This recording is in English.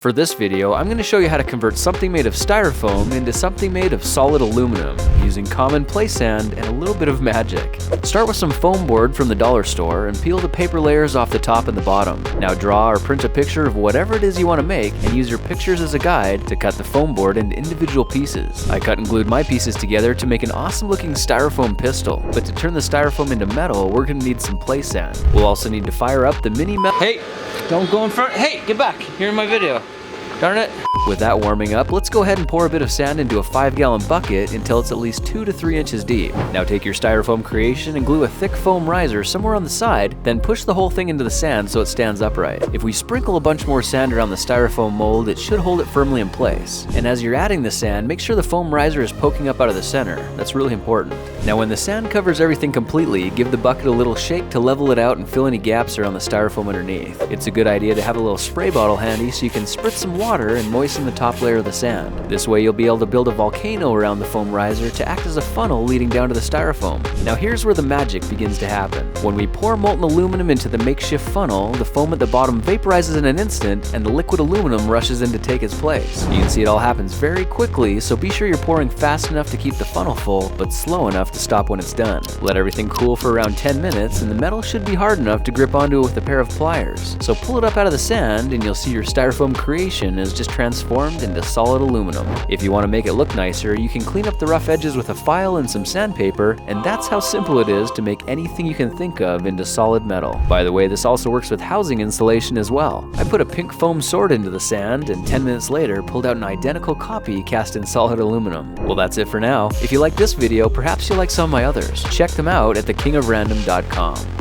For this video, I'm going to show you how to convert something made of styrofoam into something made of solid aluminum using common play sand and a little bit of magic. Start with some foam board from the dollar store and peel the paper layers off the top and the bottom. Now draw or print a picture of whatever it is you want to make and use your pictures as a guide to cut the foam board into individual pieces. I cut and glued my pieces together to make an awesome looking styrofoam pistol, but to turn the styrofoam into metal, we're going to need some play sand. We'll also need to fire up the mini metal. Hey, don't go in front. Hey, get back. You're in my video. Darn it. With that warming up, let's go ahead and pour a bit of sand into a 5-gallon bucket until it's at least 2 to 3 inches deep. Now take your styrofoam creation and glue a thick foam riser somewhere on the side, then push the whole thing into the sand so it stands upright. If we sprinkle a bunch more sand around the styrofoam mold, it should hold it firmly in place. And as you're adding the sand, make sure the foam riser is poking up out of the center. That's really important. Now when the sand covers everything completely, give the bucket a little shake to level it out and fill any gaps around the styrofoam underneath. It's a good idea to have a little spray bottle handy so you can spritz some water and moisten the top layer of the sand. This way you'll be able to build a volcano around the foam riser to act as a funnel leading down to the styrofoam. Now here's where the magic begins to happen. When we pour molten aluminum into the makeshift funnel, the foam at the bottom vaporizes in an instant and the liquid aluminum rushes in to take its place. You can see it all happens very quickly, so be sure you're pouring fast enough to keep the funnel full, but slow enough to stop when it's done. Let everything cool for around 10 minutes and the metal should be hard enough to grip onto it with a pair of pliers. So pull it up out of the sand and you'll see your styrofoam creation is just transformed into solid aluminum. If you want to make it look nicer, you can clean up the rough edges with a file and some sandpaper, and that's how simple it is to make anything you can think of into solid metal. By the way, this also works with housing insulation as well. I put a pink foam sword into the sand and 10 minutes later pulled out an identical copy cast in solid aluminum. Well, that's it for now. If you like this video, perhaps you'll like some of my others. Check them out at thekingofrandom.com.